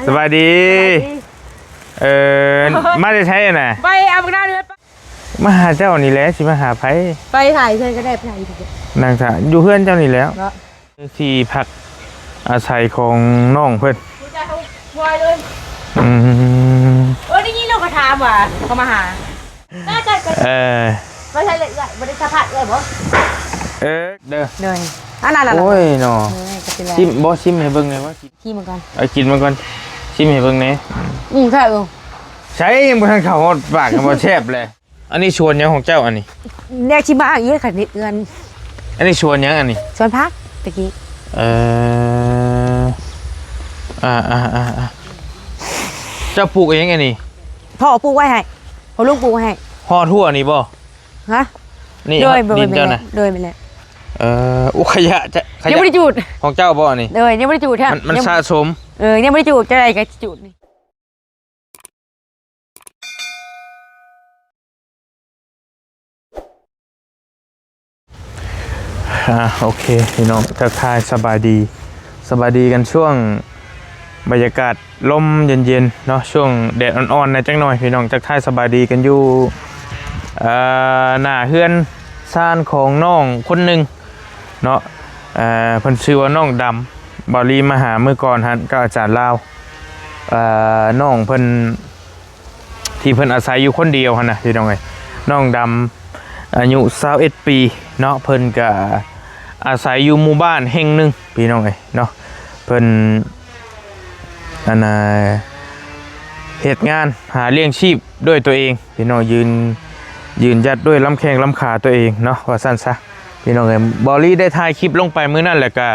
สบายดีมาจะใช้น่ะไปเอาไปหน้าเรือมาหาเจ้านี่แหละสิมาหาไผไปถ่ายเชิญก็ได้ไปถ่ายถูกนางถ่ายอยู่เพื่อนเจ้านี่แล้วที่พักอาศัยของน้องเพื่อนใจเขาวายเลยได้ยินเราก็ถามว่าเขามาหาน่าจะไม่ใช่เลยไม่ได้สัมผัสเลยบ่เด้อเลยอะไรโอ้ยเนาะชิมบ่ชิมให้เบิ่งเลยว่าชิมเหมือนกันกินมาก่อนชิมให้เบิ่งแหน่ใช่ใช้ยังบ่ทันเข้าฮอดปากกันบ่แซ่บเลยอันนี้ชวนยังของเจ้าอันนี้เนี่ยชิมมาอีกค่ะนิดเดือนอันนี้ชวนยังอันนี้ชวนพักตะกี้เจ้าปลูกเองไงนี่พ่อปลูกไว้ให้พ่อลูกปลูกไว้ให้ห่อทั่วนี่บ่ฮะนี่ดินเจ้าน่ะโดยไปเลยอุขยะจะยังไม่ได้จูดของเจ้าบ่นี่เลยยังไม่ได้จูดฮะมันสะสมยังไม่ได้จูดจะอะไรกันจูดนี่โอเคพี่น้องทักทายสบายดีกันช่วงบรรยากาศลมเย็นๆเนาะช่วงแดดอ่อนๆในจังหน่อยพี่น้องทักทายสบายดีกันอยู่หน้าเฮือนซ่านของน้องคนหนึ่งเนาะเพิ่นชื่อว่าน้องดำบอลีมาหาเมื่อก่อนฮะก็อาจารย์ลาวน้องเพิ่นที่เพิ่นอาศัยอยู่คนเดียวฮะนะพี่น้องเอ้ยน้องดำอายุ21 ปีเนาะเพิ่นก็อาศัยอยู่หมู่บ้านแห่งหนึ่งพี่น้องเอ้ยเนาะเพิ่นเหตุงานหาเลี้ยงชีพด้วยตัวเองพี่น้องยืนยัดด้วยลำแข้งลำขาตัวเองเนาะว่าสั้นซะพี่น้องเอ้ยบอลี่ได้ถ่ายคลิปลงไปมื้อนั่นแหละก็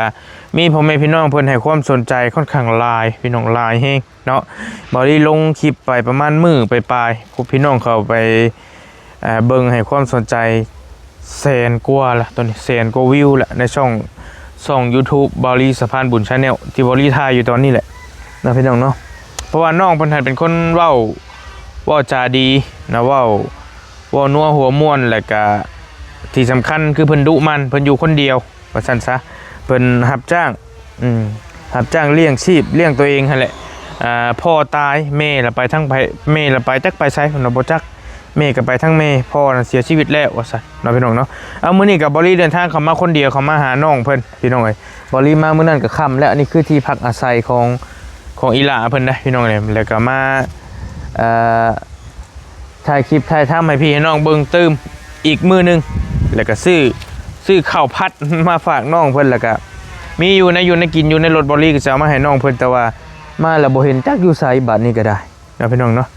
มีพ่อแม่พี่น้องเพิ่นให้ความสนใจค่อนข้างหลายพี่น้องหลายแฮงเนาะบอลี่ลงคลิปไปประมาณมื้อปลายๆพวกพี่น้องเข้าไปเบิ่งให้ความสนใจแสนกว่าละตอนนี้แสนกว่าวิวละในช่อง YouTube บอลี่สะพานบุญ Channel ที่บอลี่ถ่ายอยู่ตอนนี้แหละนะพี่น้องเนาะเพราะว่าน้องเพิ่นเป็นคนเว้าจาดีนะเว้านัวหัวม่วนแล้วก็ที่สำคัญคือเพิ่นดุมันเพิ่นอยู่คนเดียวว่าซั่นซะเพิ่นรับจ้างเลี้ยงชีพเลี้ยงตัวเองหั่นแหละพ่อตายแม่ละไปทั้งไปแม่ละไปจักไปไสเพิ่นบ่จักแม่ก็ไปทั้งแม่พ่อเสียชีวิตแล้วว่าซั่นเนาะพี่น้องเนาะเอามื้อนี้ก็บอลี่เดินทางเข้ามาคนเดียวเข้ามาหาน้องเพิ่นพี่น้องเอ้ยบอลี่มามื้อนั้นก็ค่ำแล้วอันนี้คือที่พักอาศัยของอีหลาเพิ่นนะพี่น้องเอ้ยแล้วก็มาถ่ายคลิปถ่ายทำให้พี่ให้น้องเบิ่งตื้มอีกมื้อนึงแล้วก็ซื้อข้าวผัดมาฝากน้องเพิ่นแล้วก็มีอยู่ในกินอยู่ในรถบอลี่ก็จะเอามาให้น้องเพิ่นแต่ว่ามาแล้วบ่เห็นจักอยู่ไสบัดนี้ก็ได้นะพี่น้องเนาะ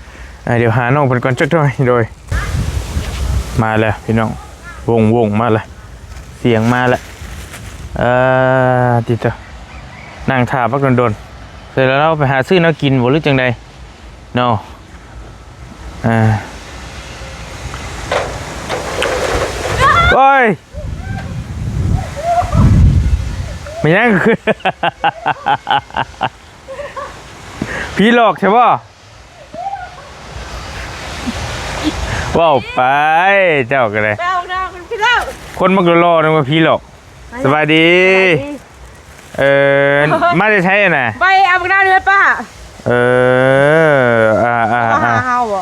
เดี๋ยวหาน้องเพิ่นก่อนจักหน่อยโดยมาแล้วพี่น้องวงมาแล้วเสียงมาแล้วติดต่อนั่งท่าพักโดนเสร็จแล้วเราไปหาซื้อน้ำกินบ่หรือจังใดเนาะโอ้ยมันยังคือพี่หลอกใช่ป่ะว้าวไปเจ้ากันเลยคนมักรอนึกว่าพี่หลอกสบายดีมาจะใช้น่ะไปเอาไปหน้าเรือป้าเฮาบ่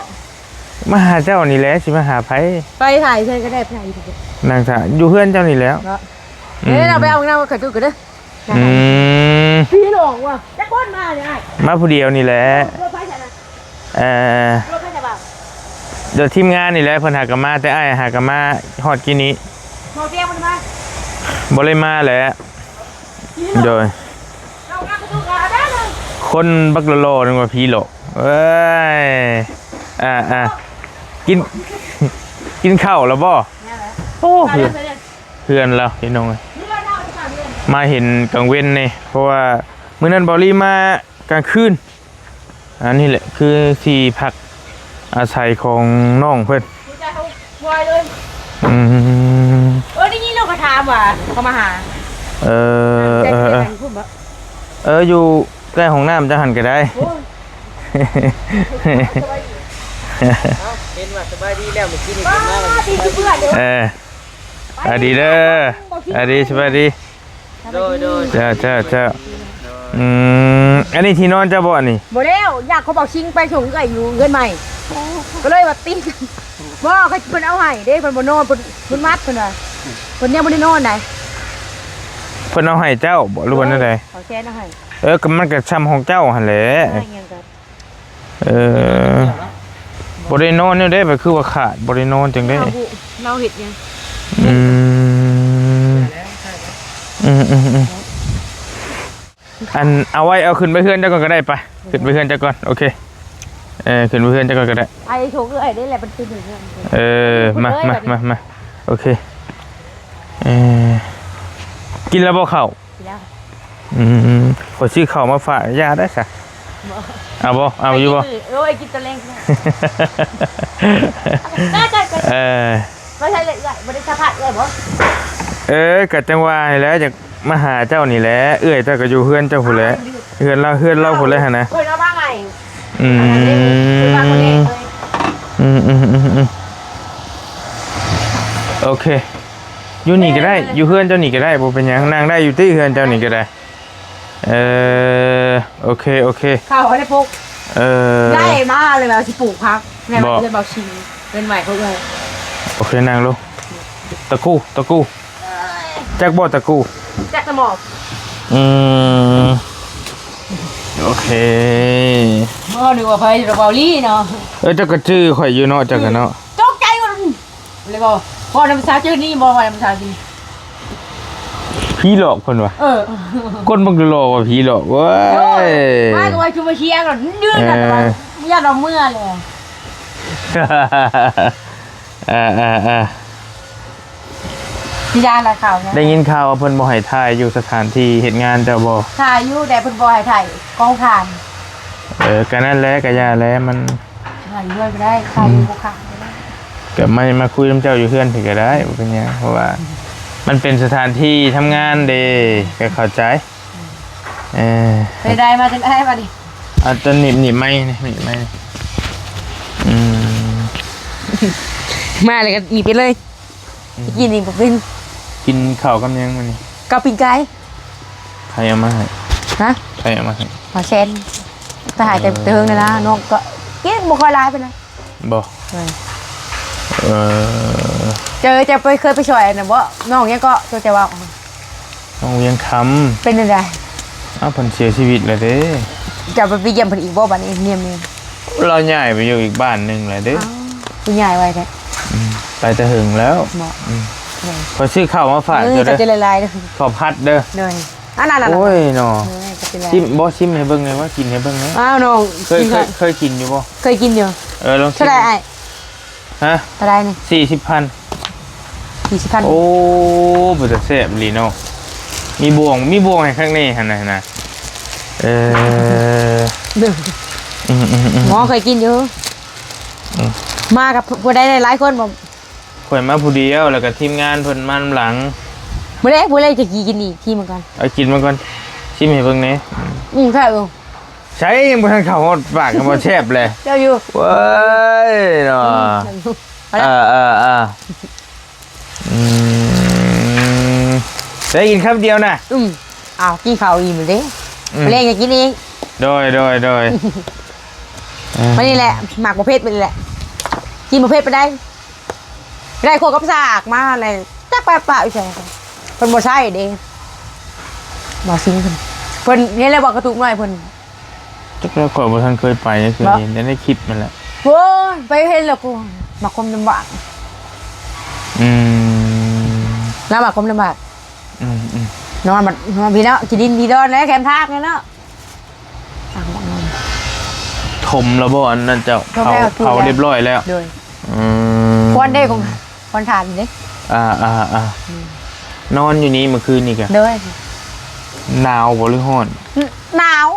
มาหาเจ้านี่แหละสิมาหาไผไปถ่ายเชิญก็ได้ไปถ่ายถูกนางถ่ายอยู่เพื่อนเจ้านี่แล้วเราไปเอาหน้ามาขัดจุกกันเด้อพี่หลอกว่ะจะก้นมาเนี่ยมาผู้เดียวนี่แหละเดี๋ยวทีมงานนี่แหละเพิ่นหากมาแต่อ้ายหากมาฮอดกินนี้ฮอดเตียงมันมาบ่เลยมาแหละโดยคนบักโลนึงว่าพี่หลอกเอ้ยกินข้าวแล้วบ่โอ้เพื่อนแล้วพี่น้องมาเห็นกลางเว้นนี่เพราะว่ามื้อนั้นบอลี่มากลางคืนอันนี้แหละคือที่พักอาศัยของน้องเพิ่นได้ยินเราก็ถามว่าเขามาหาอยู่ใกล้ห้องน้ำจะหันก็ได้เป็นว่าสบายดีแล้วเมื่อกี้นี่เป็นมาดีเด้อดีสบายดีโดยเจ้า อันนี้ที่นอนเจ้าบ่อันนี้ บ่แล้วอยากเขาบอกชิงไปส่งไก่อยู่เงินใหม่ก็เลยว่าตีบ่เขาเพิ่นเอาให้เด้เพิ่นบ่นอนเพิ่นมัดเพิ่นว่าเพิ่นยังบ่ได้นอนไหน เพิ่นเอาให้เจ้าบ่รู้ว่านั่นใด เขาแค่เอาให้ ก็มันก็ช้ำของเจ้าหั่นแหละ ให้เงินกัน บ่ได้นอนเนี่ยได้แบบคือว่าขาดบ่ได้นอนจังได้ เราเฮ็ดไง อืมอันเอาไว้เอาขึ้นไปเพื่อนเจ้าก่อนก็ได้ไปขึ้นไปเพื่อนเจ้าก่อนโอเคขึ้นไปเพื่อนเจ้าก่อนก็ได้ ไอ้โชคเอ้ยได้แหละมันตื่นเงิน มาโอเคกินแล้วบ่เข้าขอชื่อเข้ามาฝากยาได้ซะเอาบ่เอาอยู่บ่ โอ้ยกินตะแรงได้ไม่ใช่เลยไม่ได้สะพายเลยบ่ กะจังว่าแล้วจากมาหาเจ้านี่แหละเจ้าก็อยู่เฮือนเจ้าผู้แหละเฮือนเราผู้แหละหั่นนะ เฮ้ยเราบ้าไงโอเคอยู่นี่ก็ได้อยู่เฮือนเจ้านี่ก็ได้บ่เป็นหยังนั่งได้อยู่ที่เฮือนเจ้านี่ก็ได้โอเคข้าวได้พกได้มาเลยแบบสิปลูกพักแม่เลยบอกชิงเป็นใหม่เขาเลยโอเคนั่งลงตะกู้จักบ่ตะกู้จักสมองโอเคเมื่อดูว่าไปเราเบาลี่เนาะเจ้าก็ชื่อข่อยอยู่เนาะจักกันเนาะจกใจกันเลยบอกพอน้ำชาเจอนี่บอกว่าน้ำชากินผีหลอกคนวะคนบังหลอกว่าผีหลอกว้ายมาตัวชูมาเชียร์ก่อนยืนกันไปญาติเราเมื่อเลยพี่ยาอะไรข่าวเนี่ยได้ยินข่าวว่าเพิ่นบ่ให้ถ่ายอยู่สถานที่เฮ็ดงานเจ้าบ่ถ่ายอยู่แต่เพิ่นบ่ให้ถ่ายกองถ่านก็นั่นแหละก็ย่าแล้วมันถ่ายด้วยก็ได้ถ่ายอยู่บ่ค่ะก็ไม่มาคุยกับเจ้าอยู่เฮือนพี่ก็ได้บ่เป็นหยังเพราะว่ามันเป็นสถานที่ทำงานเด้ก็เข้าใจได้มาถึงได้มาดิเอาจะหนีบไม้นี่ไม้มาเลยก็หนีไปเลยกินนี่บ่กินข้าวกับยังมันนี่กับปิ้งไก่ใครเอามาให้ฮะใครเอามาให้มาเชนถ้าหายแต่เติงเลยนะน้องก็กินบ่ค่อยหลายไปเลยบ่เจอจะไปเคยไปช่วยนะบ่น้องเนี้ยก็ตัวจะว่าน้องเวียงคำเป็นยังไงเพิ่นเสียชีวิตแล้วเด้จะไปเยี่ยมเพิ่นอีกบ่บัดนี้เนี่ยมีเราย้ายไปอยู่อีกบ้านนึงแล้วเด้ผู้ใหญ่ไว้แท้ไปแต่หึงแล้วพอซื้อข้าวมาฝากเด้อจะละลายเด้อขอพัดเด้อเด้อนั่นโอ้ยเนาะชิมบ่ชิมให้เบิ่งเลยว่ากินให้เบิ่งนะอ้าวน้องเคยกินอยู่บ่เคยกินอยู่ลองชิมเท่าไหร่ฮะเท่าไหร่นี่40,000โอ้บ่จะแซ่บลีเนาะมีบวงให้ข้างในหั่นน่ะหมอเคยกินอยู่มากับผู้ใดหลายคนบ่ข่อยมาผู้เดียวแล้วก็ทีมงานเพิ่นมาหลังผู้ใดจะกินอีกทีเหมือนกันเอากินมาก่อนชิมให้เบิ่งแหน่ใช่ใช้ยังบ่ทันเข้าฮอดปากก็บ่แซ่บเลยเจ้าอยู่เว้ยเนาะได้กินคำเดียวนะอ้าวกินข้าวอิ่มเลยเล่นอย่ากินเองโดยมันนี่แหละหมากประเภทมันแหละกินประเภทไปได้โคกับสากมาอะไรจักแปะอยู่ใช่เพิ่นบ่ใช่เด้บ่ซิงเพิ่นนี่แหละบอกกระตุกหน่อยเพิ่นจักแล้วก่อนบ่ทันเคยไปนี่คือเห็นในคลิปมันแหละโอ้ยไปเห็นแล้วกูหมากคมลำบากแล้วหมากคมลำบากนอนพี่เนาะกินดินดีดอนแล้วแคมทากเนาะถมแล้วบ่อันนั้นเจ้าเผาเรียบร้อยแล้วควันได้ของควันทานดินอนอยู่นี่เมื่อคืนนี่กะหนาวบ่หรือร้อนหนาว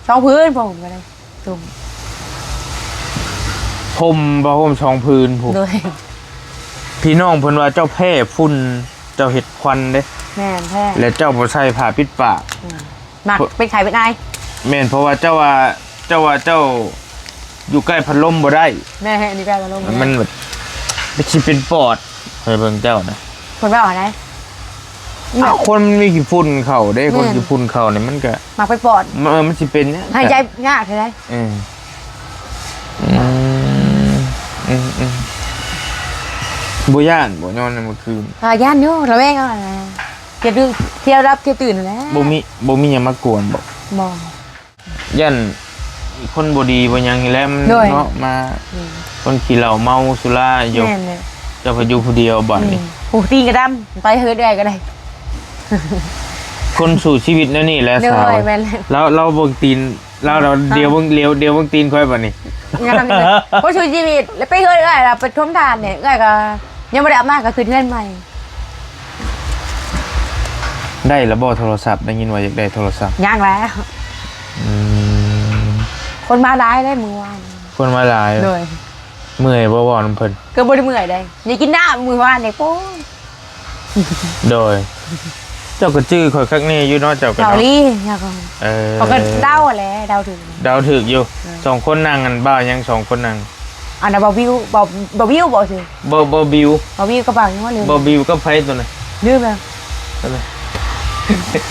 ช่องพื้นผมก็ได้ตุ่มบ่ห่มช่องพื้นผมพี่น้องเพิ่นว่าเจ้าแพ้ฝุ่นเจ้าเห็ดควันเด้แม่นแพ้และเจ้าบ่ใส่ผ้าปิดปากหมักเป็นไข่เป็นไอแม่นเพราะว่าเจ้าอยู่ใกล้พัดลมบ่ได้แม่อันนี้ใกล้พัดลมมันแบบสิเป็นปอดเคยเบิ่งเจ้านะคนว่าอะไร คนมันมีขี้ฝุ่นเข่าได้คนขี้ฝุ่นเข่าเนี่ยมันก็ มาไปปอด มันสิเป็นเนี่ย หายใจยากเลย บ่ย่านบ่นอนในเมื่อคืน ย่านอยู่ระแวงเอาอะไรเที่ยวดึกเที่ยวรับเที่ยวตื่นแล้ว บ่มีหยังมากวนบ่ มอง ย่านคนบ่ดีบ่หยังนี่แหละมัน ด้วย เนาะมาคนขี้เหล้าเมาสุราอยู่ แม่นเลย เจ้าพายุผู้เดียวบ่นี่ ปูตีนกระดำไปเฮือได้ก็ได้ คนสู่ชีวิตนั่นนี่แหละ เดี๋ยว สาว ไอ้แม่นเลย เราเบิ่งตีนเราเดียวเบิ่งตีนค่อยบ่นี่ งานเลยเพราะชีวิตแล้วไปเฮือได้ล่ะไปท่มทานเนี่ยก็ยังไม่ได้อาบน้ำก็คือเพื่อนใหม่ ได้ระบบโทรศัพท์ได้ยินว่าอยากได้โทรศัพท์ ย่างแล้ว คนมาร้ายได้มือวาน คนมาหลาย เลย เมื่อยบ่บ่น้ำเพิ่น ก็บริเมื่อยได้นี่กินน้ำมือวานเนี่ยโป้ง โดย เจ้าก็จื้อข่อยคักแน่อยู่เนาะเจ้าก็ เกา เนาะ หลีเนี่ยก็เขาก็เดาแหละเดาถึง ดาวถึกอยู่สองคนนั่งกันบ้ายังสองคนนั่ง อันนั้นบอวิวบอกสิ บ่บิว บอวิวก็บอกยังว่าลืม บ่บิวก็ไผตัวนั้น ลืมแล้ว ตัวนั้น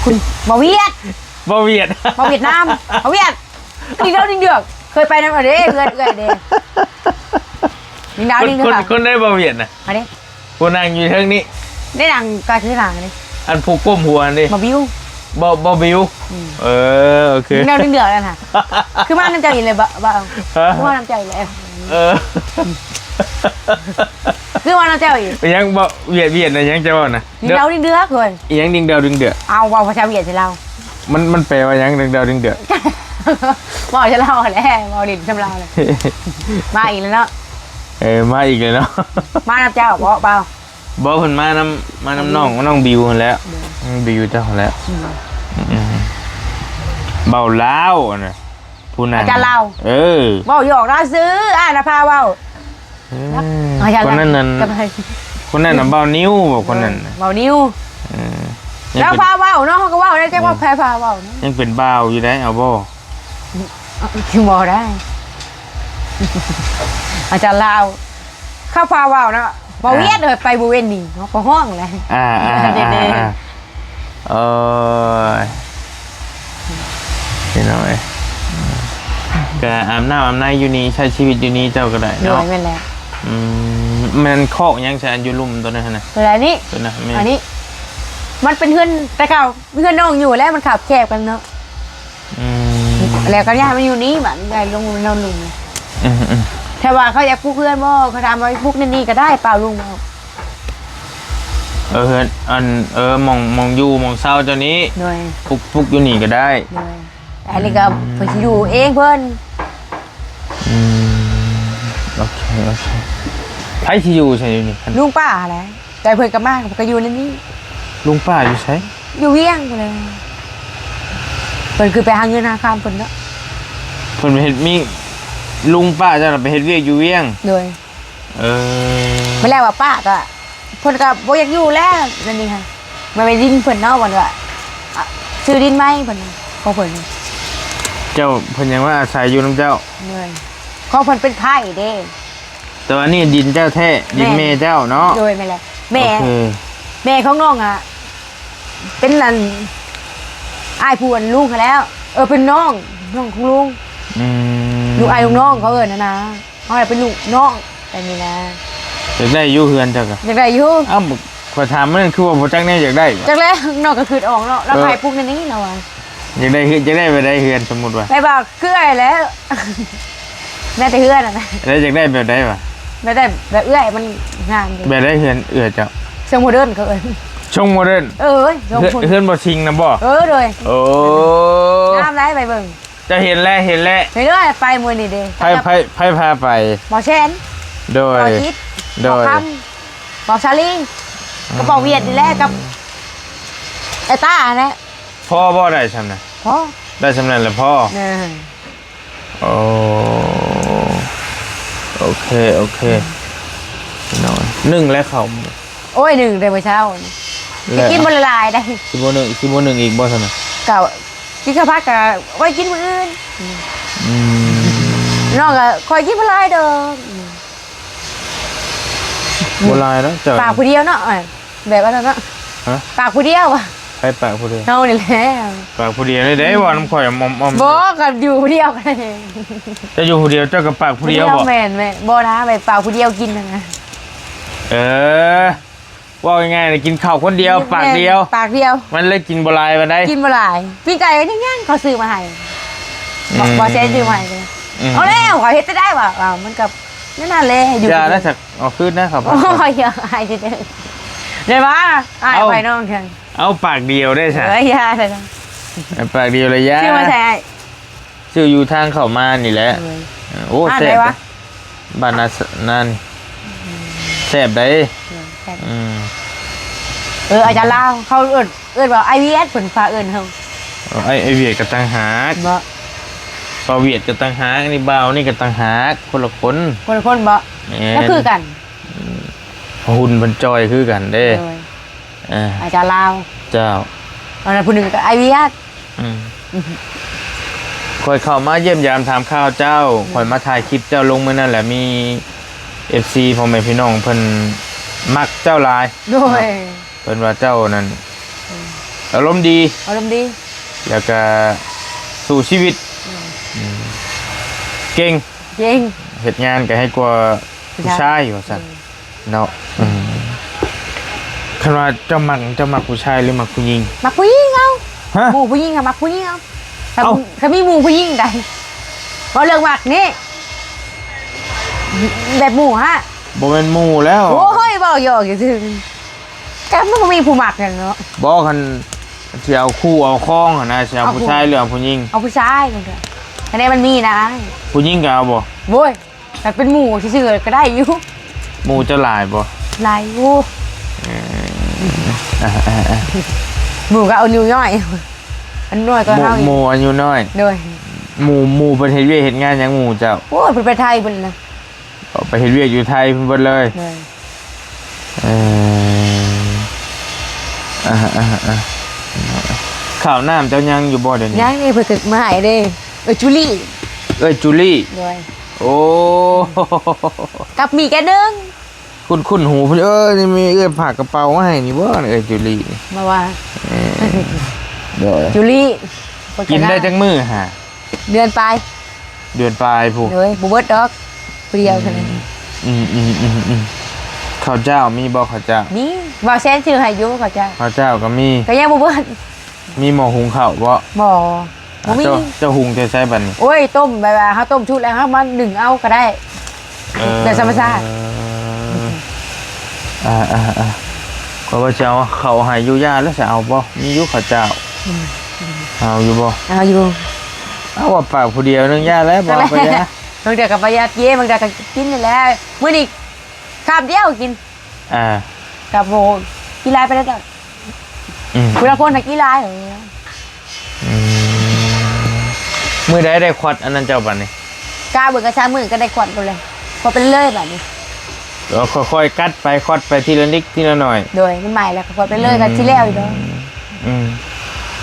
คุณบอเวียด บ่เวียด บอเวียดนามบอเวียดดิ้งดาวดิ้งเดือกเคยไปนั่นมาเด้เกิดเด้ดิ้งดาวดิ้งเดือก คนได้บ่เวียดน่ะ อันนี้ คนนั่งอยู่ทางนี้ ได้ดังการซื้อหลังอันนี้ อันผูกก้มหัวนี่ บอวิว บ่บิวโอเค ดิ้งดาวดิ้งเดือกนั่นค่ะคือมาน้ำใจเลยบ่คือมาน้ำใจเลย คือมาน้ำใจอีก ยังบ่เวียดน่ะยังจะว่าน่ะ ดิ้งดาวดิ้งเดือกเลย อีหยังดิ่งดาวดึงเดือด เอาว่าภาษาเวียดใช่เรา มันแปลว่าหยังดิ่งดาวดึงเดือด บอกจะเล่าแหละบอกดินจำเราเลยมาอีกแล้วเนาะ มาอีกเลยเนาะ มาน้ำเจ้าบอกเปล่า บ่เพิ่นมาน้ำน้องบิวนั่นแหล้วบิวเจ้าของแล้วเบาล้าวน่ะผู้นั้น อาจารย์เรา บอกหยอกเราซื้อนะพาเว้า คนนั้นนั่นคนนั้นน่ะเบานิ้วบอกคนนั้น เบานิ้วแล้วพาเว้าเนาะเขาก็เว้าได้แค่ว่าแพ้พาเว้า ยังเป็นบ่าวอยู่ได้เอาบ่ คือบอกได้ อาจารย์เราเข้าพาเว้านะบอเวียดเลยไปบริเวณนี้เนาะก็ห้องเลยพี่น้อยก็อาบน้ำอาบในอยู่นี่ใช้ชีวิตอยู่นี่เจ้าก็ได้ เนาะ เนาะ ไม่แล้ว มันคอกยังใช้อันอยู่ลุ่มตัวนั้นนะ ตัวนี้ ตัวนั้น อันนี้มันเป็นเพื่อนแต่เก่าเพื่อนน้องอยู่แล้วมันขับแคบกันเนาะแล้วก็ย่ามันอยู่นี้เหมือนไงลงนอนลุงแต่ว่าเขาอยากพูดเพื่อนบ่เขาทำไว้พูดนี่ก็ได้เปล่าลุงบอก มองอยู่มองเศร้าเจ้านี้ หน่วย พุกอยู่นี่ก็ได้ หน่วยแต่อันนี้ก็เพิ่นสิอยู่เองเพิ่น โอเคไผที่อยู่ใช่นี่ ลุงป้าอะไรแต่เพิ่นก็มาก็อยู่ในนี้ ลุงป้าอยู่ใช่ อยู่เวียงพุ่นเลยเพิ่นคือไปหาเงินหาคำเพิ่นเนาะ เพิ่นไปเฮ็ดมีลุงป้าจะไปเฮ็ดเวียกอยู่เวียง โดยไม่แล้วว่าป้าก็เพิ่นก็บ่อยากอยู่แล้วนั่นนี่ค่ะมันไปดินเพิ่นเนาะวันว่าซื้อดินไหมเพิ่นของเพิ่น เจ้าเพิ่นยังว่าอาศัยอยู่น้ำเจ้า เหนื่อยของเพิ่นเป็นไผ่เด้ แต่ว่านี่ดินเจ้าแท้ดินแม่เจ้าเนาะ โดยไม่แล้วแม่ โอเค แม่ของน้องอ่ะเป็นหลานอ้ายผู้อันลุงเขาแล้วเป็นน้องของลุงลูกอ้ายลูกน้องเขานะเขาเป็นลูกน้องแต่นี่นะ อยากได้อยู่เฮือนเจ้าก็ อยากได้อยู่ อ้าวขอถามมันคือว่าบ่จักแน่อยากได้ จากแล้วน้องก็คืดออกเนาะแล้วใครปุ๊กในนี้เราอ่ะ อยากได้ไปได้เฮือนสมมุติว่า ไปบอกคืออะไรแล้วแม่แต่เฮือนอ่ะนะ แล้วอยากได้แบบใดวะ แม่แต่แบบเอื้อยมันงามดี แบบได้เฮือนเจ้า เชิงโมเดิร์นเขาชงโมเดิร์น ชงคน เฮือนบ่ชิงนะบ่ เลย โอ้ งามได้ไปเบิ่ง จะเห็นแล้วเรื่อยๆไปมือนี่เด้ ไผพาไป หมอเชน โด ห ย มอคิดหมอคำหมอชาลีกระเป๋าเวียดนี่แหละกับไอ้ต้าเนี่ย พ่อบ่ได้ซำน่ะ พ่อ ได้สำนั้นแหละพ่อ เนี่ย โอ้โอเคนอนนึ่งแล้วเขา โอ้ยหนึ่งเดี๋ยวเช้ากินบนละลายได้ สิบ่หนึ่งอีกบ่ซะน่ะ เก่ากินข้าวผัดกับไว้กินมื้ออื่นน้องก็คอยกินบนลายเด้อ บ่ลายแล้วเจ้า ปากผู้เดียวเนาะแบบว่านั้นเนาะ ฮะ ปากผู้เดียวอ่ะ ไปปากผู้เดียว เฮานี่แหละ ปากผู้เดียวเลยได้บ่น้ำข่อยมอม บ่กับอยู่ผู้เดียวกันเอง จะอยู่ผู้เดียวเจ้ากับปากผู้เดียวบ่ แม่นบ่นะไปปากผู้เดียวกินนะ เออว่าง่ายๆกินข้าวคนเดียวปากเดียว ปากเดียว มันเลยกินบหลายมาได้ กินบ่หลายพี่ไก่ก็ยังเขาซื้อมาให้บ่ใช้ซื้อมาให้เลยเอาแล้วขอเฮ็ดได้ว่ะมันกับนั่นแหละอยู่ อย่าแล้วสักเอาขึ้นนะครับ โอ้ยอย่าให้เด้อเดี๋ยวว่าอ้ายไปน้องกัน เอาปากเดียวได้ใช่ อย่าเลย ปากเดียวเลยยะ ชื่อมาใช่ ชื่ออยู่ทางเข้ามานี่แหละโอ้ อ่าน แซ่ ได้ บ วะ บ้านนั่นแซ่บได้อืม อาจารย์ลาวเขาเอิ้นว่า IVS เพิ่นฟ้าเอิ้นเฮา ไอเวียดกับตังหาก บ่ ปาเวียดกับตังหากนี่บ่าวนี่กับตังหากคนละคน คนบ่ แม่น ก็คือกัน หุ่นมันจอยคือกันเด้ โดย อ่า อาจารย์ลาว เจ้า อันนั้นผู้หนึงก็ IVS อืมคอยเข้ามาเยี่ยมยามถามข่าวเจ้าคอยมาถ่ายคลิปเจ้าลงมื้อนั่นแหละมี FC พ่อแม่พี่น้องเพิ่นมักเจ้าหลาย โดย เพิ่นว่าเจ้านั่นอารมณ์ดี อารมณ์ดี แล้วก็สู่ชีวิตเก่ง จริง เฮ็ดงานก็ให้กว่าผู้ชายว่าซั่นเนาะคันว่าเจ้ามักผู้ชายหรือมักผู้หญิง มักผู้หญิงเอา ฮะ หมู่ผู้หญิงอะมักผู้หญิงเอา เอ้า ถ้ามีหมู่ผู้หญิงใดเพราะเรื่องมักนี่แบบหมู่ฮะ บ่แม่นหมู่แล้ว โอ้ยบอกหยอกอยู่ถึงแต่มันก็มีผู้มักกันเนาะ บ่คันสิเอาคู่เอาครองหั่นนะสิเอา เอาคู่ ผู้ชายหรือเอาผู้หญิง เอาผู้ชายมันก็คะแนนมันมีนะ ผู้หญิงก็เอาบ่ โว้ยแต่เป็นหมู่ซื่อๆก็ได้อยู่ หมู่จะหลายบ่ หลายอยู่หมู่ก็เอานิ้วย่อยอันน้อยก็ หมู่ เท่าอีก หมู่อายุน้อย โดย หมู่ประเทศเวียดเฮ็ดงานหยังหมู่เจ้า โอ้ยเป็นไปไทยเป็นนะ ไปเฮ็ดเวียดอยู่ไทยเพิ่นเบิดเลย โดย เออข้าวน้ำเจ้ายังอยู่บ่เดี๋ยวนี้ ยังนี่เพิ่งถึกมาให้เด้จูลี่ เอ้ยจูลี่ โดย โอ้ กับมีแกนึง คุณหูเพิ่นนี่มีเอ้ยผากกระเป๋ามาให้นี่บ่เอ้ยจูลี่นี่ มาว่า เด้อ จูลี่ กินได้จังมื้อฮะ เดือนปลาย เดือนปลายผู้ โดยบุเบิดดอกเปรี้ยวเท่านั้น ข้าวเจ้ามีบ่ข้าวเจ้า นี่บ่แซนชื่อให้อยู่เขาจะ ข้าวเจ้าก็มี ก็ยังบุเบิด มีหม้อหุงข้าวบ่ บ่บ่มี เจ้าหุงจะใช้บัดนี้ โอ้ยต้มแบบว่าเฮาต้มชุดแล้วเฮามานึ่งเอาก็ได้ แบบธรรมชาติ ก็ว่าจะเอาเขาใหายอยู่ยาแล้วจะเอาบ่มีอยู่ข้าวเจ้าเอาอยู่บ่ เอาอยู่ เอาว่าปากผู้เดียวนึงยาแล้วบ่ไปยา บางเดือกับประหยัดเย่บางเดือกับกินนี่แหละมื้อนี้คาบเดียวกิน อ่า กับโบกีฬาไปแล้วจ้ะ อืม คุณละคนนักกีฬาเหรอ มือใดได้ควัดอันนั้นเจ้าบัดนี้ กล้าเบิ่งกระชามือก็ได้ขวัญกันเลยพอเป็นเลื่อยแบบนี้ เราค่อยๆกัดไปควัดไปทีละนิดทีละหน่อย โดยมันใหม่แล้วก็ขวัญไปเลื่อยกันที่แล้วอีกเนาะ อืม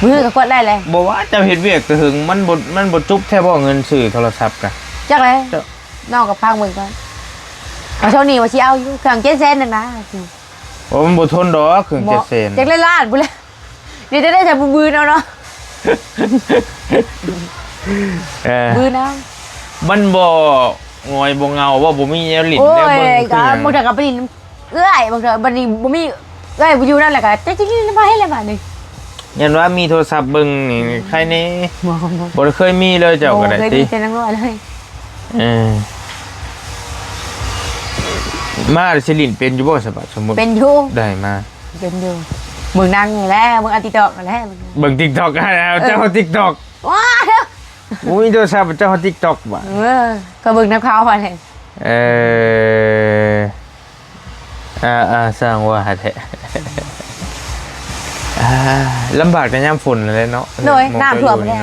มือก็ขวัญได้เลย บอกว่าเจ้าเฮ็ดเวียกแต่ถึงมันบ่จุบแท้บ่เงินซื้อโทรศัพท์กะ จักเลย เจ้า นอกกับพังเบิ่งก่อนเอาเท่านี้ว่าสิเอาอยู่เครื่อง7 เซนน่ะนะ โอ้มันบ่ทนดอกเครื่อง7เซน จักเลยล้านบุเลยเดี๋ยวจะได้แต่บืนเอาเนาะ บืนเอา มันบ่งอยบ่เงาว่าบ่มีแนวลิ้น โอ้ แนวย เบิ่งคื ก็ อหยัง บางเดือกับไปดินเอื้อยบางเดือบัดนี้บ่มีเอื้อยบ่อยู่นั่นแหละก็จะกินมาให้เลยบาดนี้ ยันว่ามีโทรศัพท์เบิ่งนี่ใครแน่ บ่ บ่ได้เคยมีเลยเจ้าก็ได้ เคย ติ มีแต่นังน้อยเลย เออมาสิลิ้นเป็นอยู่บ่สบัดสมมุติ เป็นอยู่ ได้มา เป็นอยู่มึงนั่งนี่แหละมึงอันติดต่อกันแล้วมึง เบิ่ง TikTok ให้แล้วเจ้า TikTok ว้าเด้อ บ่มีโทรศัพท์เจ้า TikTok บ่ ก็เบิ่งน้ำเขาพอเลย เออสร้างว่าแท้ ลำบากแต่ยามฝนเลยเนาะ โดยน้ำท่วมแน่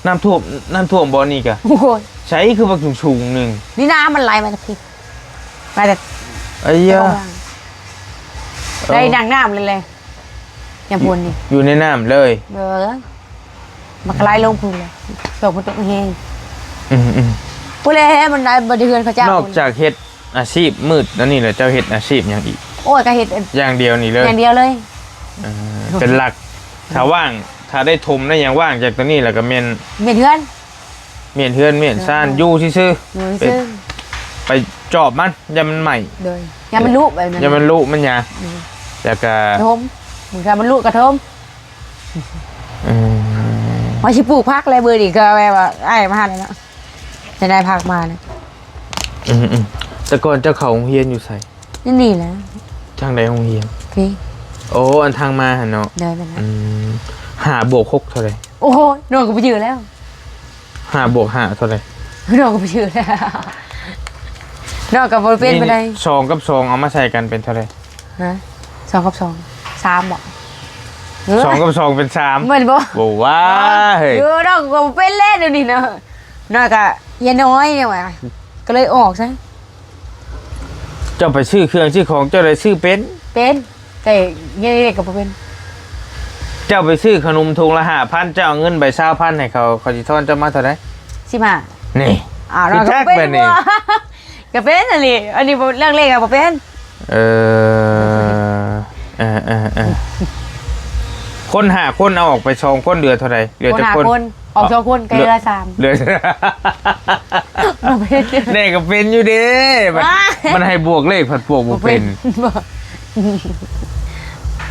น้ำท่วมบ่นี่กะ โอ้ย ใช้คือบักสูงๆหนึง นี่น้ำมันไหลมาจากพี่มาจาก ไอ้ยะ ได้ดังน้ำเลยอย่าพูนนี่ อยู่ในน้ำเลย มันไหลลงพูนเลยตกมันตกแห้ง อืม พูนเลยมันไหลบริเวณเขาเจ้าน อกจากเฮ็ดอาชีพมืดแล้วนี่แหละเจ้าเฮ็ดอาชีพหยังอีก โอ้ยก็เห็ด อย่างเดียวนี่เลย อย่างเดียวเลย เป็นหลักถ้าว่างถ้าได้ทมได้อย่างว่างจากตัวนี้แล้วก็เมียน เมียนเฮือน เมียนเฮือนเมียนซ่านอยู่ซื่อ หนู ๆ ซื้อ ไปจอบมันอย่ามันใหม่ เลยอย่ามันลุแบบนั้น อย่ามันลุมันหยาแล้วก็ กระทมมึงถ้ามันลุกระทม อืม มาชิปลูกพักอะไรเบอร์ดีก็แบบว่าไอ้มาเลยเนาะจะได้พักมาเนี่ย แต่ก่อนเจ้าเขาโรงเรียนอยู่ใส่ นี่แหละ ทางใดโรงเรียน พี่ โอ้อันทางมาหั่นเนาะ เดินไปแล้ว หาบวก6เท่าไหร่ โอ้โหโดนกูไปยืนแล้ว หาบวก5เท่าไหร่ โดนกูไปยืนแล้วนอกกับบริเวณไปเลย ซองกับซองเอามาใส่กันเป็นเท่าไหร่ ฮะ2 กับ 2 3บอก ซองกับซองเป็น3 เหมือนบ่ บอกว่าเฮ้ย อยู่นอกกูเป็นเล่นเดี๋ยวนี้เนาะนอกกับยาน้อยเนี่ยว่ะก็เลยออกซะ เจ้าไปซื้อเครื่องซื้อของเจ้าได้ซื้อเป็น เป็นแต่ยังเด็กกับเป็น เจ้าไปซื้อขนมถุงละ5,000เจ้าเอาเงินใบ20,000ให้เขาสิทอนเจ้ามาเท่าไหร่ 15 นี่ เรา คือ ก็ จัก เป็น แบบนี้ ก็เป็นอันนี้อันนี้เรื่องเลขกับเป็น เออคนหาคนเอาออกไป2คนเดือนเท่าไหร่เหลือ คน แต่ หา คน คนออก2 คนก็เดือนละ3 เหลือ เด็กก็เป็นอยู่เด้มันให้บวกเลขผัดบวกบ่เป็น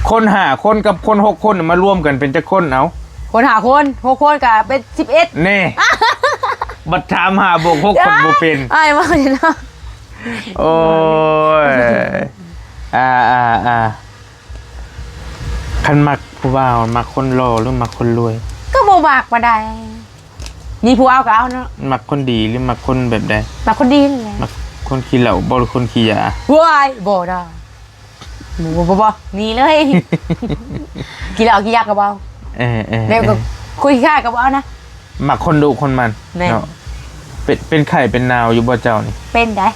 คนหาคนกับคน6คนมารวมกันเป็นจักคนเอา คนหาคน6 คนก็เป็น11 แน่ บัดถามหาบวก6คนบ่เป็น ไอ้มาเลยเนาะ โอ้ยคันมักผู้บ่าวมักคนรอหรือมักคนรวย ก็บ่มากมาได้นี่ผู้เอาก็เอาเนาะ มักคนดีหรือมักคนแบบใด มาคนดีนี่แหละ มักคนขี้เหล้าบ่หรือคนขี้ยา ว้ายบ่ได้บ่นี่เลย กินเหล้ากินยาก็บ่เอา เดี๋ยวก็คุยค่ากับเอานะ มักคนดุคนมัน แม่ เนาะเป็นไข่เป็นนาวอยู่บ่เจ้านี่ เป็นได้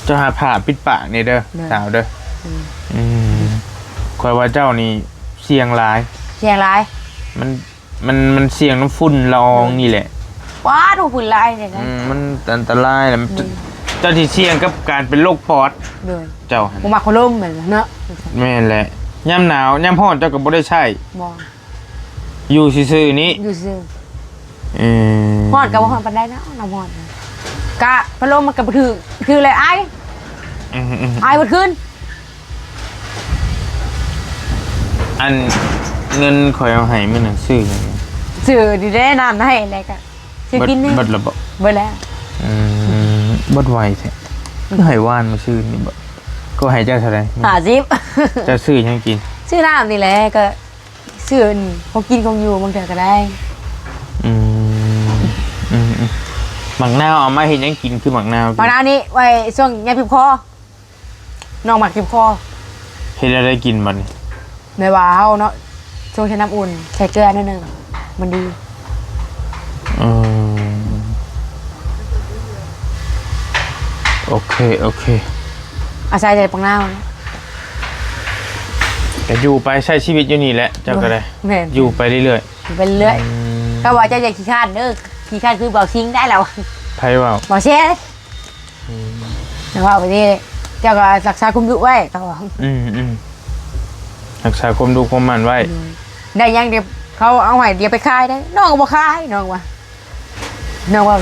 เจ้าหาผ้าปิดปากนี่เด้อ แม่ สาวเด้อคอยว่าเจ้านี่เสี่ยงหลาย เสียงร้าย มันเสี่ยงน้ำฝุ่นละอองนี่แหละ ว้าถูกฝุ่นลายเนี่ยนะ มันอันตรายแหละมันเจ้าที่เสี่ยงกับการเป็นโรคปอด เลย เจ้าหั่น ผมมาคนล่มเหมือนกันเนาะ แม่นแหละย่ำหนาวยำร้อนเจ้าก็บ่ได้ใช้ มอง อยู่ซื่อๆนี้ อยู่ซื่อ เออ ฮอดกับว่าฮอดปันได้นะน้ำฮอดนะกะพัดลมมันกับคืออะไรไอ้ไอ้มันขึ้น อันเงินข่อยเอาให้มื้อนั้นซื้อหยัง สื่อดีได้นำให้อะไรกันซื้อกินนี่ เบิดละบ่ เบิดแล้ว เบิดไวแท้ก็ให้ว่านมาซื้อนี่บ่ก็ให้เจ้าเท่าไหร่ 50 เจ้าซื้อหยังกิน ซื้อน้ำนี่แหละก็ซื้อนี่เขากินของอยู่บางเถื่อก็ได้ หมักนาวเอามาเห็นยังกินคือหมักนาว มะนาวนี้ไว้ช่วงยาพิบคอน้องหมักพิบคอ เห็นอะไรกินมัน ในว่าเฮาเนาะช่วงใช้น้ำอุ่นใส่เกลือนิดนึงมันดี โอเค อาศัยใจปังนาวนะ แต่อยู่ไปใช้ชีวิตอยู่นี่แหละเจ้าก็ได้ แม่น อยู่ไปเรื่อย อยู่ไปเรื่อยก็ว่าจะอย่าขี้คร้านเด้อขี้คร้านคือเบาซิงได้แล้ว ๆไพ่ว่า เบาแช่แต่ว่าไปนี่เจ้าก็รักษาคุมอยู่ไว้เขาว่า รักษาความดูความมันไว้ ได้ยังเดี๋ยวเขาเอาให้เดี๋ยวไปขายได้น้องก็บ่ขายน้องว่า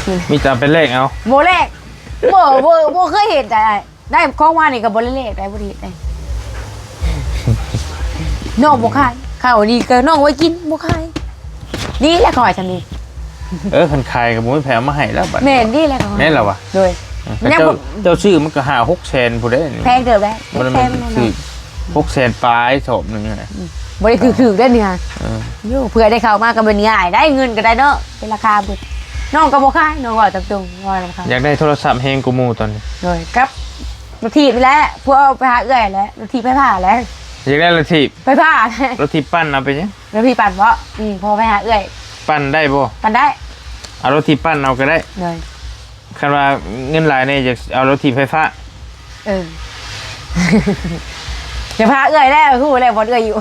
จริง มีแต่เป็นเลขเอา โมเลกบ่เคยเห็นได้ของว่านี่ก็บ่เลขได้บ่ดีได้น้องบ่ขายข้าวนี่ก็น้องไว้กินบ่ขายนี่แหละขอให้ฉันนี่ คันคายกับมุ้ยแผลมาให้แล้วบัด แม่นนี่แหละขอให้ แม่นแล้ววะ โดย แต่เจ้าชื่อมันก็6 แสนผู้ได้ แพงเด้อแม่ มัน แพง คือ6 แสนปลายศพนึงน่ะ บ่ได้คือได้นี่ฮะอยู่เพื่อได้เข้ามาก็เป็นง่ายได้เงินก็ได้เนาะเป็นราคาเบิดน้องก็บ่ขายน้องว่าตรงๆว่าราคา อยากได้โทรศัพท์แฮงกูมูตอนนี้ โดยครับรถถีบไปแล้วพวกเอาไปหาเอื้อยแล้วรถถีบไปผ่าแล้ว อยากได้รถถีบ ไปผ่าร ถถีบปั้นเอาไปยัง รถถีบปั่นเพราะพอไปหาเอื้อย ปั้นได้บ่ ปั่นได้ เอารถถีบปั้นเอาก็ได้ เลย คันว่าเงินหลายเนี่ยจะเอารถถีบไฟฟ้า เออ จะพาเอื้อยแล้วคู่แล้วบอลเอื้อยอยู่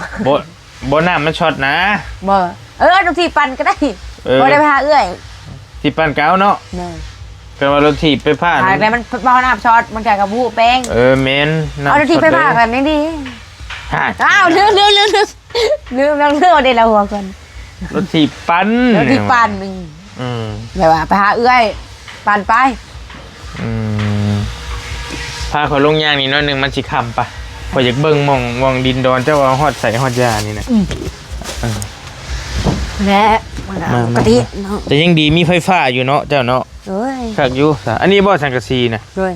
บ่น้ำมันช็อตนะ บ่รถถีบปั่นก็ได้ เ บ่ได้ไปหาเอื้อย ที่ปั้นเก้าเนาะ เลย ก็ว่ารถถีบไฟฟ้า หาแต่มันเบาหน้าช็อตมันแก่กับผู้แป้ง เมน เอารถถีบไปผ่ากันยังดี ห อ้าวลืมเรื่องเดี๋ยวเราหัวกัน รถถีบปั้น แล้วที่ปั่นหนึ่ง อืม แบบว่าไปหาเอื้อยปั่นไป อืมพาเขาลงย่างนี่น้อยหนึงมันสิคำปะพออยากเบิ่งมองดินดอนเจ้าว่าฮอดใส่ฮอดยานี่นะ และปกติเนาะ แต่ยังดีมีไฟฟ้าอยู่เนาะเจ้าเนาะ เอ้ย คักอยู่ซะอันนี้บ่สังกะสีนะ ด้วย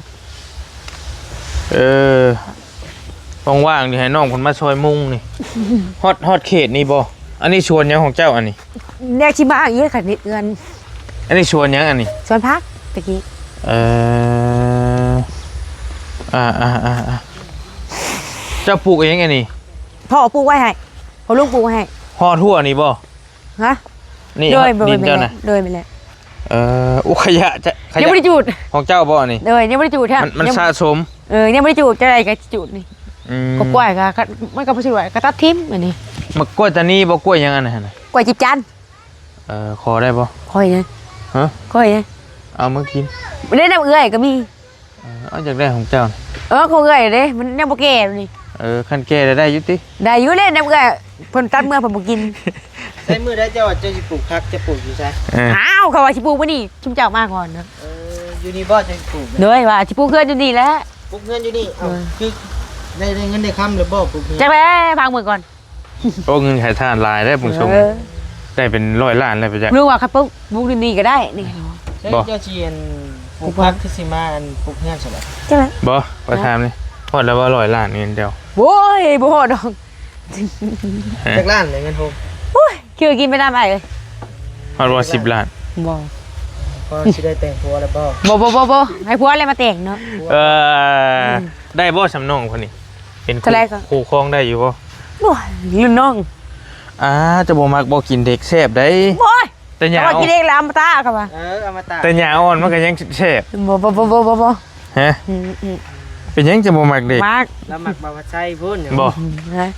ว่างๆนี่ให้น้องคนมาช่วยมุงนี่ ฮอดเขตนี่บ่อันนี้ชวนหยังของเจ้าอันนี้ เรียกชิมาอีกค่ะนิดเอือน อันนี้ชวนหยังอันนี้ ส่วนพักตะกี้ เอ่อเจ้าปลูกเองอันนี้ พ่อปลูกไว้ให้พ่อลูกปลูกไว้ให้ ห่อทั่วนี่บ่ ฮะ นี่ โดย ดินเจ้าน่ะ โดยไปเลย อุขยะจะข ยัง ยะ ไม่ได้จูด ของเจ้าบ่อันนี้ เลยยังไม่ได้จูดแท้ มันสะสม ยังไม่ได้จูดจะอะไรก็จูดนี่ อืม ก็กล้วยก็มันก็บ่สวยก็ตัดทิ่มอันนี้ มากล้วยตานีบ่กล้วยหยังอันนั้นน่ะ กล้วยจิบจัน ขอได้บ่ ค่อยนะ ฮะ ค่อยนะ เอามากิน ไม่ได้น้ำเอื้อยก็มี เอาจากได้ของเจ้าน่ะ ของเอื้อยเด้มันยังบ่แก่นี่ คันแก่ได้อยู่ติ ได้อยู่เล่นน้ำเอื้อยเพิ่นตัดเมื่อเพิ่นบ่กิน ใช้มือได้เจ้าว่าเจ้าสิปลูกพักจะปลูกอยู่ใช่ อ้าวเขาว่าสิปลูกบ่นี่ชุมเจ้ามาก่อนเนาะ อยู่นี่บ่จะปลูก เด้ยว่าสิปลูกเฮือนอยู่นี่แหละ ปลูกเงินอยู่นี่เอาคือได้เงินได้คำหรือบ่ปลูกเงิน จักแล้พังมือก่อน โอ้เงินขายทานหลายได้ผมชมได้เป็น100 ล้านเลยไปจ้ะ รู้ว่าครับปลูกอยู่นี่ก็ได้นี่ บ่ เจ้าเชียนปลูกพักที่สิมาอันปลูกเงินใช่ไหม จักแล้ บ่ประทามนี่ฮอดแล้วว่า100 ล้านเงินเดียว โว้ยบ่ฮอดดอก จากล้านเลยเงินโฮม โอ้ยคือกินไม่ได้ไปเลย ฮอดว่า10 ล้าน บ่ พอสิได้แต่งตัวแล้วบ่ บ่ให้ผัวอะไรมาแต่งเนาะ ได้บ่สำนองคนนี้เป็น เท่าไหร่ก็ คู่ครองได้อยู่บ่ โอ้ยรุ่นน้อง จะบ่มักบ่กินเด็กแซ่บได้ โอ้ย แต่ห แต่ ยา ว่ากินเองแล้วมาตาครับว่า เอามาตาก แต่หยาอ่อนมันก็ยังแซ่บ บ่ ฮะเป็นหยังจะบ่มักเด็ก มาก แล้วหมักบาวใช้พุ่น บ่ นะ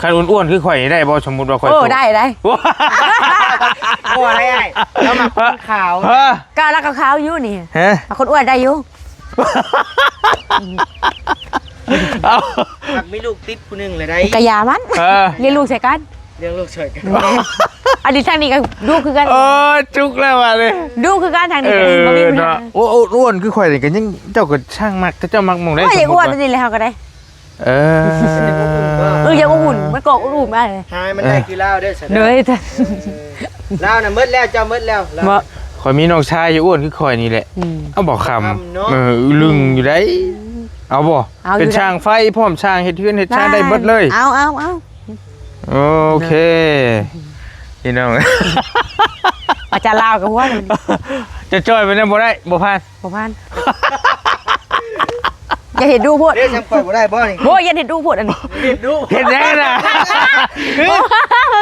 คันอ้วนๆคือข่อยนี่ได้บ่สมมุติว่าข่อย โอ้ โต ได้ ว้า โอ้อะไรไอ้แล้วหมักคนขาว ฮะ กาลักกับขาวอยู่นี่ ฮะ คนอ้วนได้อยู่ เอา หมักมีลูกติดผู้นึงเลยได้ กะยามัน เลี้ยงลูกใส่กัน เลี้ยงลูกช่วยกัน อันนี้ทางนี้ก็ดูคือกัน จุกแล้วว่ะเลย ดูคือกันทางนี้บ่มีปัญหา โอ้อ้วนคือข่อยนี่ก็ยังเจ้าก็ช่างมักแต่เจ้ามักหมองได้ ไม่ ส ได้ มมุ อ้วน ติ เป็นนี่เลยเฮาก็ได้ ว่ายังอุ่นมันกอกอุ่นมากเลย หายมันได้คือเล่าได้อ เด้อแต่ เล่าน่ะมืดแล้วเจ้ามืดแล้ว บ่ ข่อยมีน้องชายอยู่อ้วนคือข่อยนี่แหละ เอาบอกค คำเนาะ ำลึงอยู่ได้ เอาบ่เป็นช่างไฟพร้อมช่างเฮ็ดเฮือนเฮ็ดช่างได้เบิดเลย เอา โอเคพี่น้อง อาจารย์ลาวกับหัวเลย จะจ้อยไปนั่นบ่ได้บ่ผ่าน บ่พันอย่าเห็นดูโพด เด้อจำข่อยบ่ได้บ่นี่ โอ้ยอย่าเห็นดูโพดอันนี้ เด็ดดู เฮ็ดแรงน่ะ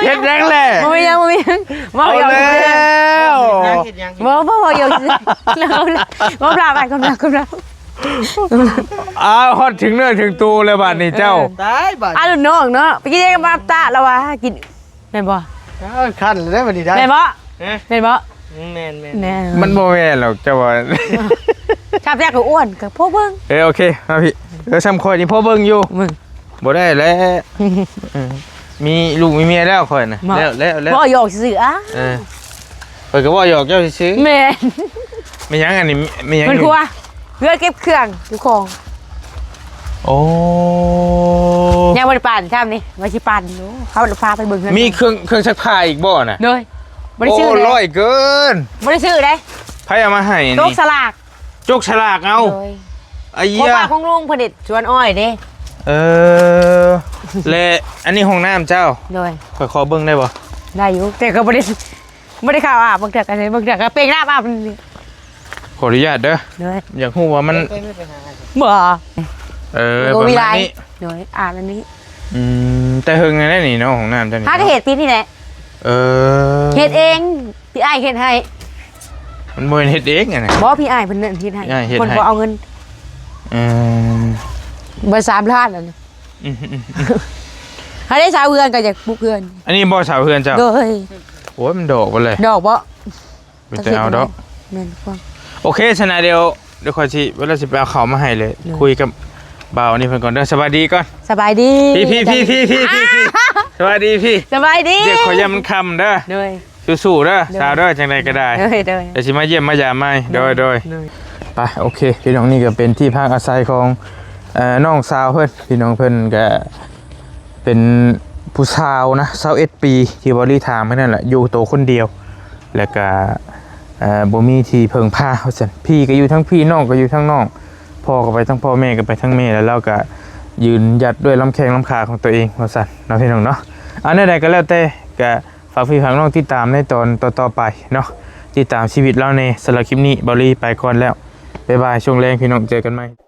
เฮ็ดแรงแหละ บ่มียังบ่มียังบ่ เอา ยอม แล้ว เฮ็ดยัง บ่ยอมแล้วบ่ปลาไปกำลัง อ้าวฮอดถึงเนื้อถึงตัวเลยบัดนี้เจ้า ตายบัด อ่ะรุ่นน้องเนาะไปกินกันมาตาแล้วว่ากินแม่นบ่ คันเลยได้บัดนี้ได้ แม่นบ่ ฮะ แม่นบ่ แม่น แน่ มันบ่แม่นหรอกเจ้าว่า ชอบแรกก็อ้วนก็พวกเบิ่ง โอเคมาพี่ซ้ำข่อยนี่พ่อเบิ่งอยู่ มึง บ่ได้แล้วมีลูกมีเมียแล้วข่อยน่ะแล้ว บ่ยอกซื่อๆอ่ะ ข่อยก็ว่าหยอกเจ้าซื่อ แม่น ๆไม่หยังอันนี้ไม่หยัง มันกลัวเพื่อเก็บเครื่องอยู่ของ โอ้ ยังบ่ได้ปั่นช่ำนี่ว่าสิปั่นอยู่เขาพาไปเบิ่งเงิน มีเครื่องซักผ้าอีกบ่น่ะ เลยบ่ได้ โอ้ ซื้อเลย ร้อยเกิน บ่ได้ซื้อเลย ไผเอามาให้ โต๊ะ นี่ สลาก จกฉลากเอา เลย ไอ้ พ่อ เหี้ย ป้าของลุงผลิตสวนอ้อยเด้ และอันนี้ห้องน้ำเจ้า เลย ขอเบิ่งได้บ่ ได้อยู่แต่ก็บ่ได้เข้าอาบบางเทื่อกันเลยบางเทื่อก็เปลงหน้าอาบนี่ ขออนุญาตเด้อ เลย อยากรู้ว่ามัน ไม่ไปหา บ่ ประ มี มา ลา ณ ย นี้ เลยอาบอันนี้ แต่เฮิงไงนี่เนาะห้องน้ำเจ้านี่ หาก็เฮ็ดปีนี่แหละ เฮ็ดเองพี่อ้ายเฮ็ดให้ มันบ่เป็นเฮ็ดเองไงน่ะ บ่พี่อ้ายเพิ่นเฮ็ดให้ พี่อ้ายเฮ็ดให้ เพิ่นบ่เอาเงิน อืม เบ่3ล้านนั่น อืม ถ้าได้สาวเฮือนก็อยากปลูกเฮือน อันนี้บ่สาวเพื่อนเจ้า เลย โอ้ยมันดอกบ่เลย ดอกบ่ ไปแต่เอาดอก แม่นความ โอเคชนะเดียวค่อยสิเวลาสิไปเอาเขามาให้เลย คุยกับ เบานี่เพิ่นก่อนเด้อสวัสดีก่อน สบายดี พี่สวัสดีพี่ สบายดี เดี๋ยวขอยามมันค่ำเด้อ เลย สู้ๆเด้อสาวเด้อจังใดก็ได้ เลยเลย เดี๋ยวสิมาเยี่ยมมายามใหม่โดย เลย ไปโอเคพี่น้องนี่ก็เป็นที่พักอาศัยของน้องสาวเพิ่นพี่น้องเพิ่นก็เป็นผู้สาวนะ21ปีที่บริถามเพิ่นนั่นแหละอยู่โตวคนเดียวแล้วก็บ่มีที่เพิ่งพาว่าซั่นพี่ก็อยู่ทั้งพี่น้องก็อยู่ทั้งน้องพ่อก็ไปทั้งพ่อแม่ก็ไปทั้งแม่แล้วเราก็ยืนหยัดด้วยลำแข้งลำขาของตัวเองว่าซั่นเนาะพี่น้องเนาะอันใดๆก็แล้วแต่ก็ฝากพี่ฝากน้องติดตามในตอนต่อๆไปเนาะติดตามชีวิตเราในสำหรับคลิปนี้บริไปก่อนแล้วบ๊ายบายช่วงแรงพี่น้องเจอกันใหม่